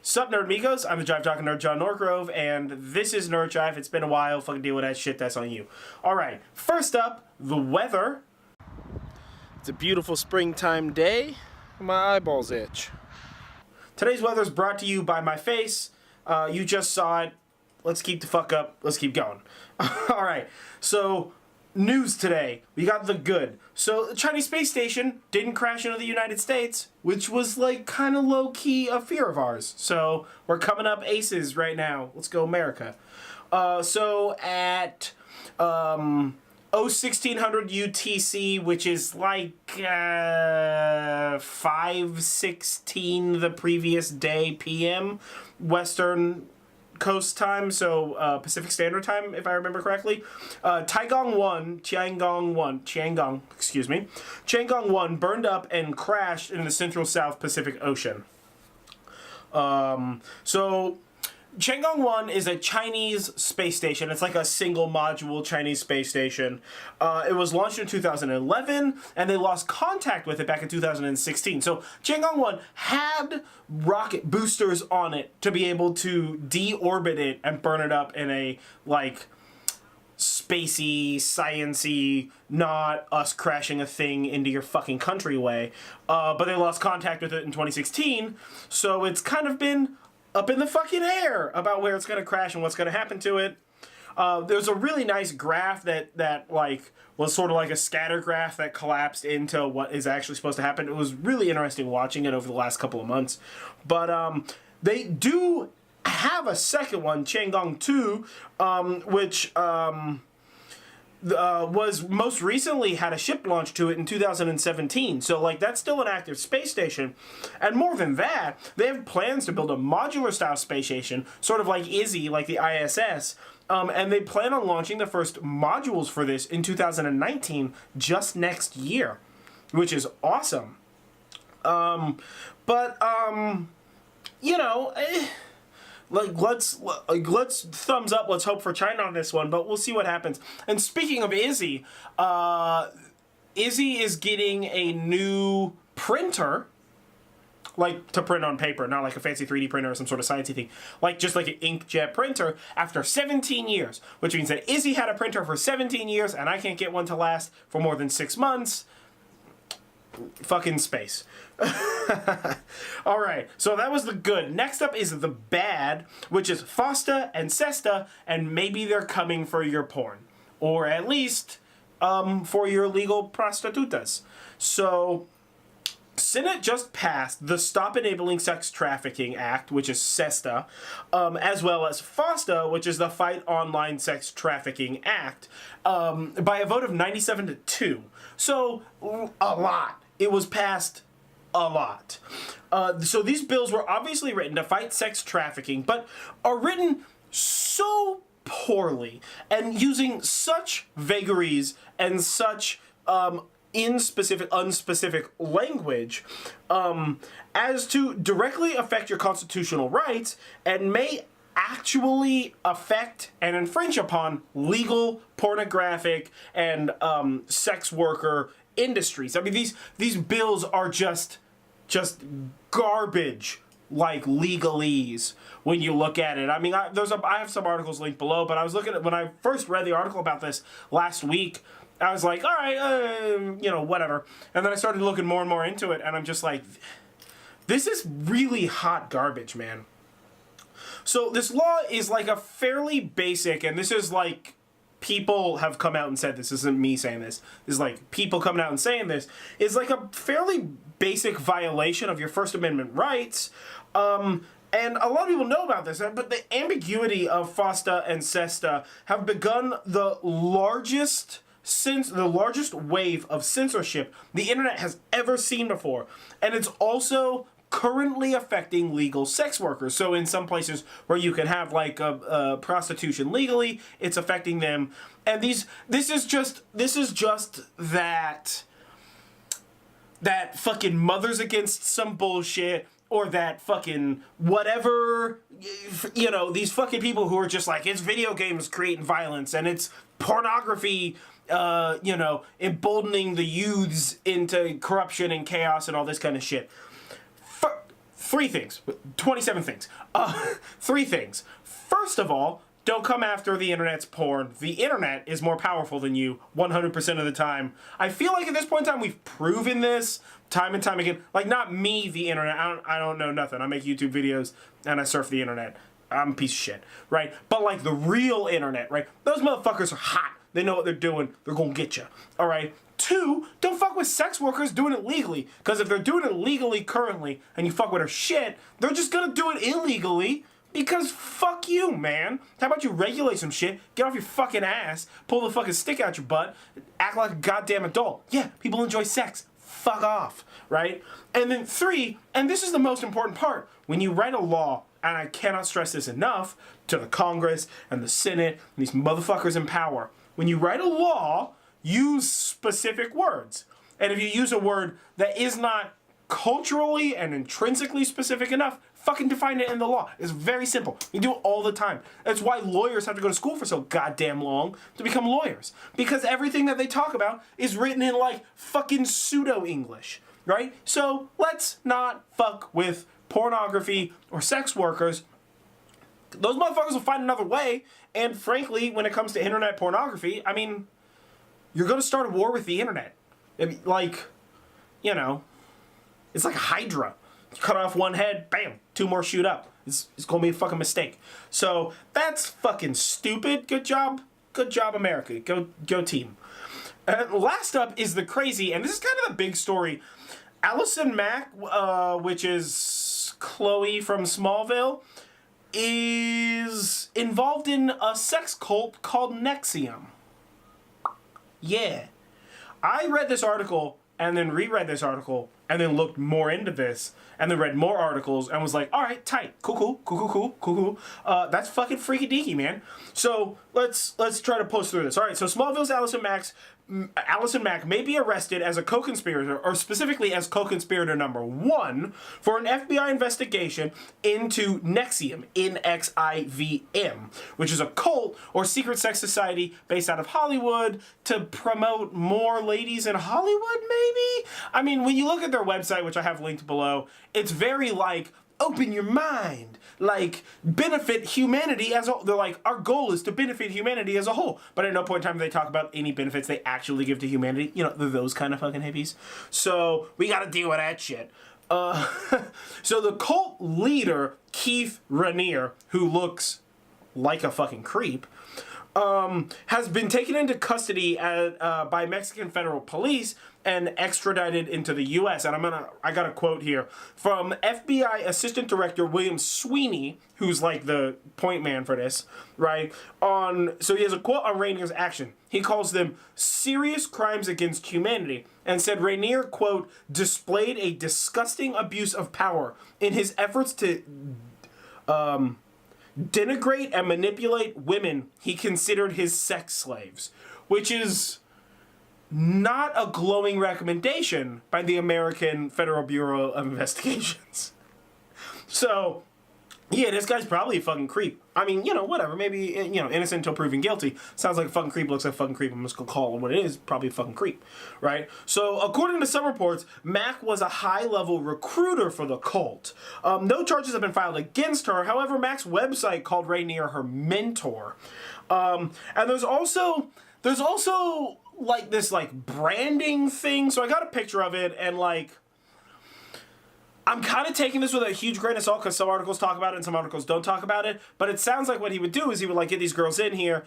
Sup, Nerdmigos? I'm the Jive talking nerd, John Norgrove, and this is Nerd Jive. It's been a while. Fucking deal with that shit. That's on you. Alright, first up, the weather. It's a beautiful springtime day. My eyeballs itch. Today's weather is brought to you by my face. You just saw it. Let's keep the fuck up. Let's keep going. Alright, so news today. We got the good. So the Chinese space station didn't crash into the United States, which was like kind of low-key a fear of ours. So we're coming up aces right now. Let's go America. So at 1600 UTC, which is like 5:16 the previous day PM Western Coast time, so Pacific Standard Time, if I remember correctly. Tiangong-1 burned up and crashed in the Central South Pacific Ocean. So Tiangong-1 is a Chinese space station. It's like a single module Chinese space station. It was launched in 2011, and they lost contact with it back in 2016. So Tiangong-1 had rocket boosters on it to be able to deorbit it and burn it up in a, like, spacey, science-y, not us crashing a thing into your fucking country way. But they lost contact with it in 2016, so it's kind of been up in the fucking air about where it's going to crash and what's going to happen to it. There's a really nice graph that like was sort of like a scatter graph that collapsed into what is actually supposed to happen. It was really interesting watching it over the last couple of months. But they do have a second one, Tiangong-2, which was most recently had a ship launch to it in 2017. So, like, that's still an active space station. And more than that, they have plans to build a modular-style space station, sort of like Izzy, like the ISS. And they plan on launching the first modules for this in 2019, just next year, which is awesome. You know... let's thumbs up, let's hope for China on this one, but we'll see what happens. And speaking of Izzy, Izzy is getting a new printer, like to print on paper, not like a fancy 3D printer or some sort of sciencey thing, like just like an inkjet printer after 17 years, which means that Izzy had a printer for 17 years and I can't get one to last for more than 6 months. Fucking space. Alright, so that was the good. Next up is the bad, which is FOSTA and SESTA, and maybe they're coming for your porn. Or at least, for your legal prostitutas. So, Senate just passed the Stop Enabling Sex Trafficking Act, which is SESTA, as well as FOSTA, which is the Fight Online Sex Trafficking Act, by a vote of 97-2. So, a lot. It was passed a lot. So these bills were obviously written to fight sex trafficking, but are written so poorly and using such vagaries and such unspecific language as to directly affect your constitutional rights and may actually affect and infringe upon legal, pornographic, and sex worker industries. I mean, these bills are just garbage, like legalese when you look at it. I mean, I have some articles linked below, but I was looking at, when I first read the article about this last week, I was like, all right, you know, whatever. And then I started looking more and more into it, and I'm just like, this is really hot garbage, man. So this law is like a fairly basic, and this is like, people have come out and said this, isn't me saying this, is like people coming out and saying this, is like a fairly basic violation of your First Amendment rights. And a lot of people know about this, but the ambiguity of FOSTA and SESTA have begun the largest wave of censorship the internet has ever seen before. And it's also currently affecting legal sex workers. So in some places where you can have like a prostitution legally, it's affecting them. And this is just that fucking Mothers Against some bullshit, or that fucking whatever, you know, these fucking people who are just like, it's video games creating violence and it's pornography, you know, emboldening the youths into corruption and chaos and all this kind of shit. Three things. 27 things. Three things. First of all, don't come after the internet's porn. The internet is more powerful than you 100% of the time. I feel like at this point in time, we've proven this time and time again. Like, not me, the internet. I don't know nothing. I make YouTube videos and I surf the internet. I'm a piece of shit, right? But like the real internet, right? Those motherfuckers are hot. They know what they're doing. They're gonna get you, all right? Two, don't fuck with sex workers doing it legally. Because if they're doing it legally currently and you fuck with her shit, they're just gonna do it illegally. Because fuck you, man. How about you regulate some shit, get off your fucking ass, pull the fucking stick out your butt, act like a goddamn adult. Yeah, people enjoy sex. Fuck off, right? And then three, and this is the most important part, when you write a law, and I cannot stress this enough to the Congress and the Senate and these motherfuckers in power, when you write a law, use specific words. And if you use a word that is not culturally and intrinsically specific enough, fucking define it in the law. It's very simple. You do it all the time. That's why lawyers have to go to school for so goddamn long to become lawyers. Because everything that they talk about is written in like fucking pseudo-English, right? So let's not fuck with pornography or sex workers. Those motherfuckers will find another way. And frankly, when it comes to internet pornography, I mean, you're going to start a war with the internet. Like, you know, it's like Hydra. You cut off one head, bam, two more shoot up. It's going to be a fucking mistake. So that's fucking stupid. Good job. Good job, America. Go team. Last up is the crazy, and this is kind of a big story. Allison Mack, which is Chloe from Smallville, is involved in a sex cult called NXIVM. Yeah. I read this article and then reread this article and then looked more into this and then read more articles and was like, all right, tight, cool. That's fucking freaky deaky, man. So let's try to post through this. All right, so Smallville's Allison Mack may be arrested as a co-conspirator, or specifically as co-conspirator number 1, for an FBI investigation into NXIVM, NXIVM, which is a cult or secret sex society based out of Hollywood to promote more ladies in Hollywood, maybe? I mean, when you look at their website, which I have linked below, it's very like, open your mind, like benefit humanity as a whole. They're like, our goal is to benefit humanity as a whole. But at no point in time do they talk about any benefits they actually give to humanity. You know, they're those kind of fucking hippies. So we gotta deal with that shit. So the cult leader, Keith Raniere, who looks like a fucking creep, has been taken into custody by Mexican federal police and extradited into the U.S. And I got a quote here from FBI Assistant Director William Sweeney, who's like the point man for this, right? So he has a quote on Raniere's action. He calls them serious crimes against humanity and said Raniere, quote, displayed a disgusting abuse of power in his efforts to denigrate and manipulate women he considered his sex slaves, which is not a glowing recommendation by the American Federal Bureau of Investigations. So, yeah, this guy's probably a fucking creep. I mean, you know, whatever. Maybe, you know, innocent until proven guilty. Sounds like a fucking creep, looks like a fucking creep. I'm just gonna call it what it is. Probably a fucking creep, right? So, according to some reports, Mack was a high-level recruiter for the cult. No charges have been filed against her. However, Mack's website called Raniere her mentor. And there's also like this like branding thing. So I got a picture of it, and like, I'm kind of taking this with a huge grain of salt because some articles talk about it and some articles don't talk about it. But it sounds like what he would do is he would like get these girls in here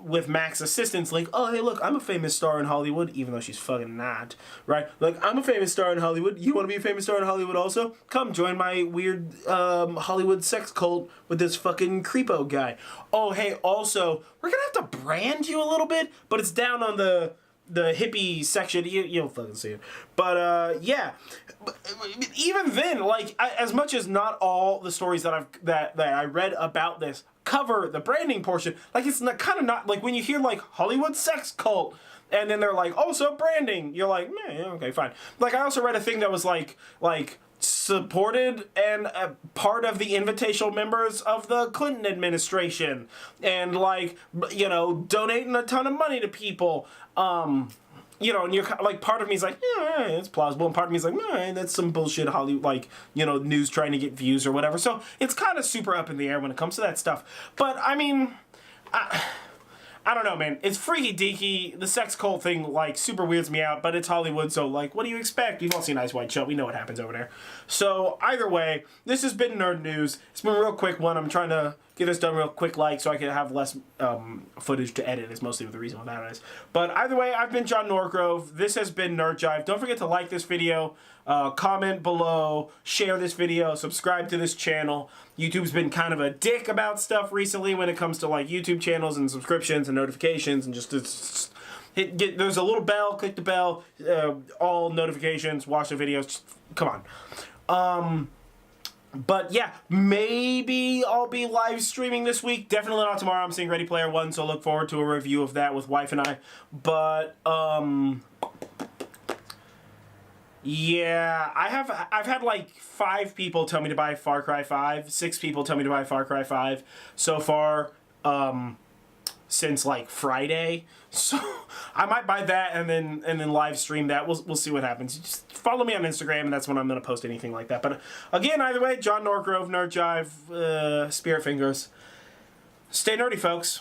with Mack's assistance, like, oh, hey, look, I'm a famous star in Hollywood, even though she's fucking not, right? Like, I'm a famous star in Hollywood. You want to be a famous star in Hollywood also? Come join my weird Hollywood sex cult with this fucking creepo guy. Oh, hey, also, we're going to have to brand you a little bit, but it's down on the hippie section. You'll fucking see it. But yeah, even then, like, as much as not all the stories that I read about this cover the branding portion, like, it's kind of not like when you hear like Hollywood sex cult and then they're like, oh, so branding, you're like, man, okay, fine. Like, I also read a thing that was like supported and part of the invitational members of the Clinton administration, and like, you know, donating a ton of money to people. you know, and you're like, part of me is like, yeah, it's plausible, and part of me is like, that's some bullshit Hollywood, like, you know, news trying to get views or whatever. So it's kind of super up in the air when it comes to that stuff. But I mean, I don't know, man. It's freaky deaky. The sex cult thing, like, super weirds me out, but it's Hollywood, so, like, what do you expect? You've all seen Ice White Shut. We know what happens over there. So, either way, this has been Nerd News. It's been a real quick one. I'm trying to get this done real quick, like, so I can have less footage to edit, is mostly the reason why that is. But either way, I've been John Norgrove. This has been Nerd Jive. Don't forget to like this video, comment below, share this video, subscribe to this channel. YouTube's been kind of a dick about stuff recently when it comes to, like, YouTube channels and subscriptions and notifications, and just there's a little bell, click the bell, all notifications, watch the videos, just, come on. But yeah, maybe I'll be live streaming this week. Definitely not tomorrow. I'm seeing Ready Player One, so look forward to a review of that with wife and I. But yeah, I've had like 5 people tell me to buy Far Cry 5, 6 people tell me to buy Far Cry 5 so far, since like Friday. So I might buy that and then live stream that. We'll see what happens. Just follow me on Instagram, and that's when I'm gonna post anything like that. But again, either way, John Norgrove, Nerd Jive, Spirit Fingers. Stay nerdy, folks.